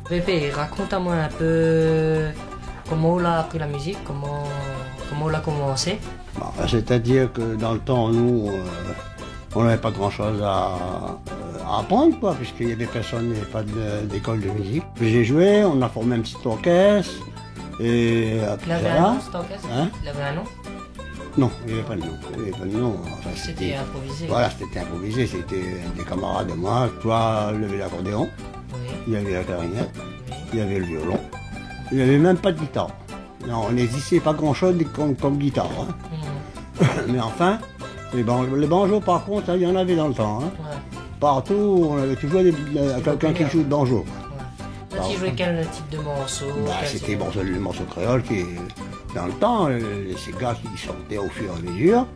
Pépé, raconte-moi un peu comment on a appris la musique, comment on a commencé. Bon, c'est-à-dire que dans le temps, nous, on n'avait pas grand-chose à apprendre, quoi, puisqu'il n'y avait personne, il n'y avait pas d'école de musique. Puis j'ai joué, on a formé un petit orchestre, et après Il avait un nom, cet orchestre? Hein? Il avait un nom? Non, il n'y avait pas de nom. Il n'y avait pas de nom. Enfin, C'était improvisé. Voilà, c'était improvisé. C'était des camarades de moi. Toi, il y avait l'accordéon, Oui, il y avait la clarinette, oui. il y avait le violon. Il n'y avait même pas de guitare. Non, on n'existait pas grand-chose comme guitare. Hein. Mais enfin, les banjos, par contre, il y en avait dans le temps. Hein. Ouais. Partout, on avait toujours quelqu'un qui joue de banjo. Ouais. Toi, tu jouais quel type de morceau? C'était le morceau créole qui, dans le temps, ces gars qui sortaient au fur et à mesure.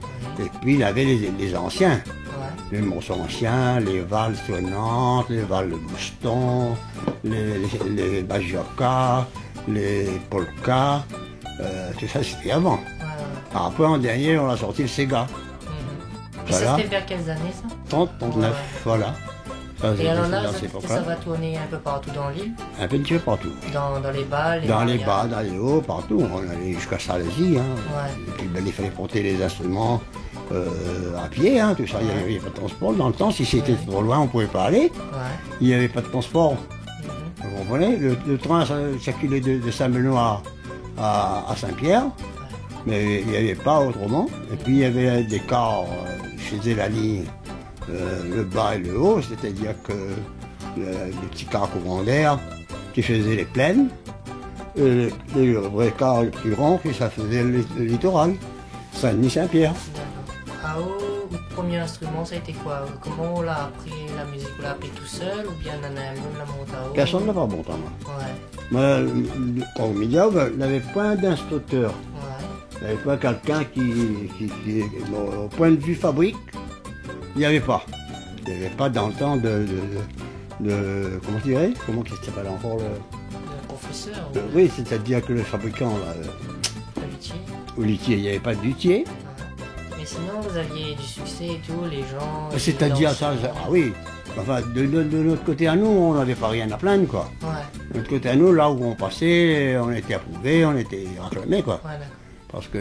Et puis il y avait les anciens. Ouais. Les morceaux anciens, les valses sonnantes, les valses de bouston, les bajiokas, les polkas. Tout ça, c'était avant. Ouais. Après, en dernier, on a sorti le Sega. Et ça, c'était vers quelles années, ça? 30, 39, Ouais. voilà. Ça, Et alors là, dans ces ça époques-là. va tourner un peu partout dans l'île? Un petit peu partout. Dans les bals, Dans les mariages? bas, dans les hauts, partout. On allait jusqu'à Salazie. Hein. Ouais. Et puis ben, il fallait porter les instruments à pied, hein, tout ça. Il n'y avait pas de transport dans le temps. Si c'était trop loin, on ne pouvait pas aller. Ouais. Il n'y avait pas de transport. Vous comprenez? Le train circulait de Saint-Benoît à Saint-Pierre. Mais il n'y avait pas autrement. Et puis il y avait des cars qui faisaient la ligne, le bas et le haut, c'est-à-dire que les petits cars courants d'air qui faisaient les plaines, et les vrais cars plus grands qui ça faisait le littoral, Saint-Denis-Saint-Pierre. D'accord. Ah, oh, le premier instrument, ça a été quoi? Comment on l'a appris la musique? On l'a appris tout seul ou bien on l'a monté à haut? Personne n'a pas bon temps, moi. Ouais. Moi, au média, il n'avait pas d'instructeur. Ouais. Il n'y avait pas quelqu'un bon, au point de vue fabrique, il n'y avait pas. Il n'y avait pas dans le temps de comment tu dirais? Comment qu'il s'appelle encore Le professeur ou oui, c'est-à-dire que le fabricant, là, le luthier? au luthier, il n'y avait pas de luthier. Ouais. Mais sinon, vous aviez du succès et tout, les gens... C'est-à-dire dansaient, ah oui. Enfin, de notre côté à nous, on n'avait pas rien à plaindre, quoi. Ouais. De notre côté à nous, là où on passait, on était approuvé, on était acclamé, quoi. Ouais, d'accord. Parce que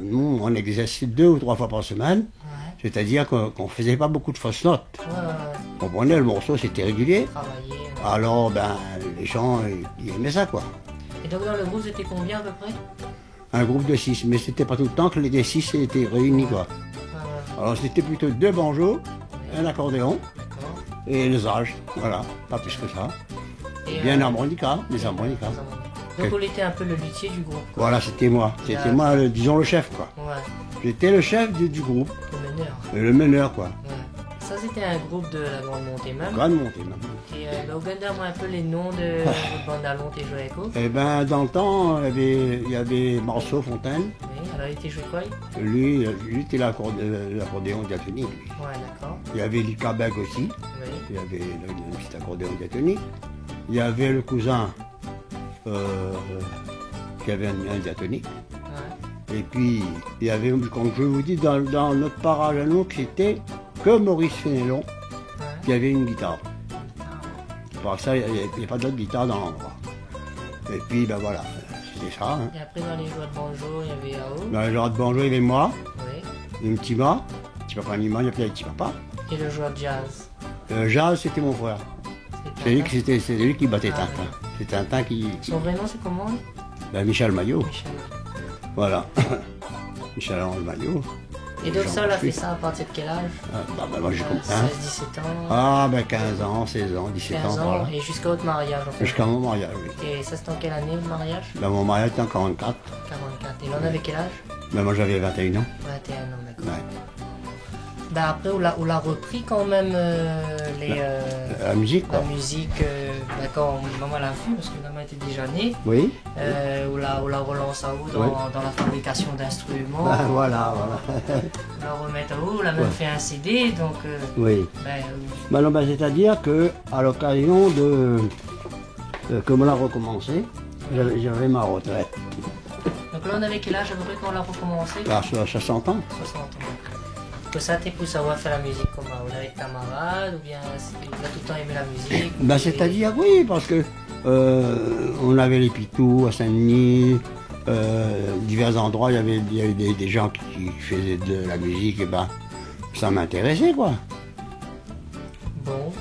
nous, on exerçait 2 ou 3 fois par semaine, Ouais. c'est-à-dire qu'on ne faisait pas beaucoup de fausses notes. Ouais, ouais, ouais. On comprenait, le morceau, c'était régulier. Travailler. Alors, ben, les gens, ils aimaient ça, quoi. Et donc dans le groupe, c'était combien à peu près? Un groupe de 6, mais c'était pas tout le temps que les 6 étaient réunis, quoi. Ouais, ouais. Alors, c'était plutôt 2 banjos, un accordéon D'accord. et les âges. Voilà, pas plus que ça. Et, Bien harmonica, des harmonicas. Donc on était un peu le luthier du groupe, quoi. Voilà, c'était moi. C'était moi, disons, le chef, quoi. Ouais. J'étais le chef du groupe, Le meneur. et le meneur, quoi. Ouais. Ça, c'était un groupe de la Grande Montée même. Grande montée, maintenant. Et donne-moi un peu les noms de votre bande à long et joué avec eux. Eh ben, dans le temps, il y avait Marceau Fontaine. Oui, alors il était joué quoi? Lui, c'était l'accordéon diatonique, lui. Ouais, d'accord. Il y avait Lika Beg aussi. Oui. Il y avait le petit accordéon diatonique. Il y avait le cousin qui avait un diatonique. Ouais. Et puis, il y avait, comme je vous dis, dans notre parage à nous, c'était que Maurice Fénélon Ouais. qui avait une guitare. Par ça, il n'y a pas d'autre guitare dans l'endroit. Et puis, ben voilà, c'était ça. Hein. Et après, dans les joueurs de banjo, il y avait AO. Dans le genre de banjo, il y avait moi, Oui. un petit mât, petit papa Nima, il y avait un petit papa. Et le joueur de jazz. Jazz, c'était mon frère. C'était C'est lui qui battait Ah, Tintin. C'est Tintin qui. Son vrai nom, c'est comment? Lui Ben, Michel Maillot. Michel. Voilà. Michel Maillot. Et donc Jean ça, on a fait Boucher. ça à partir de quel âge? Ben, moi, j'ai compris. 16, 17 ans. Ah, ben 15 ans, 16 ans, 17 15 ans, ans, voilà. et jusqu'à votre mariage en fait. Jusqu'à mon mariage, oui. Et ça c'était en quelle année le mariage? Ben, mon mariage était en 44. 44. Et là on avait quel âge? Ben, moi, j'avais 21 ans. 21 ans, d'accord. Ouais. Ben après on l'a repris quand même La musique, la quoi. musique quand maman l'a vu, parce que maman était déjà née. Oui. On la relance à haut dans, Oui. dans la fabrication d'instruments. Ben, voilà. On la remet à haut, on a même Ouais. fait un CD, donc Oui. ben, Ben, non, ben, c'est-à-dire que à l'occasion de. Que on a recommencé, j'avais ma retraite. donc là on avait quel âge à peu près quand on l'a recommencé? À 60 ans. 60 ans. Que ça t'est poussé à avoir fait la musique comment? Vous avez des camarades ou bien vous avez tout le temps aimé la musique? Ben, c'est-à-dire, oui, parce que On avait les pitous à Saint-Denis, divers endroits, il y avait des gens qui faisaient de la musique, et ben ça m'intéressait quoi. Bon,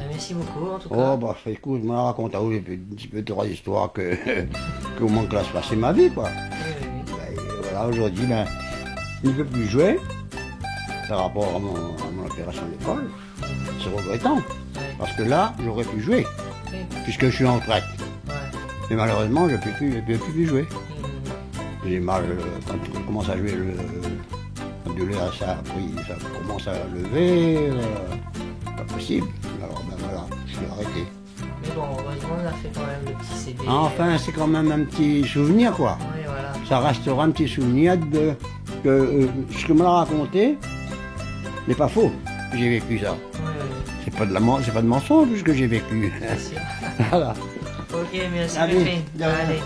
merci beaucoup en tout cas. Oh bah écoute, moi raconte à vous un petit peu trois histoires que comment que là se passait ma vie quoi. Oui, oui, oui. Ben, voilà, aujourd'hui, ben, il ne peut plus jouer par rapport à mon opération d'épaule. C'est regrettant, Ouais. parce que là, j'aurais pu jouer, Oui. puisque je suis en retraite. Ouais. Mais malheureusement, je ne peux plus jouer. Mhm. J'ai mal quand on commence à jouer, quand ça commence à lever, pas possible. Alors ben voilà, je suis arrêté. Mais bon, heureusement, on a fait quand même le petit CD. Enfin, c'est quand même un petit souvenir, quoi. Oui, voilà. Ça restera un petit souvenir que ce que me l'a raconté n'est pas faux. J'ai vécu ça. Oui, oui, C'est pas de mensonge ce que j'ai vécu. bien sûr. Voilà. Ok, merci Allez, Pépé. de rien. Allez.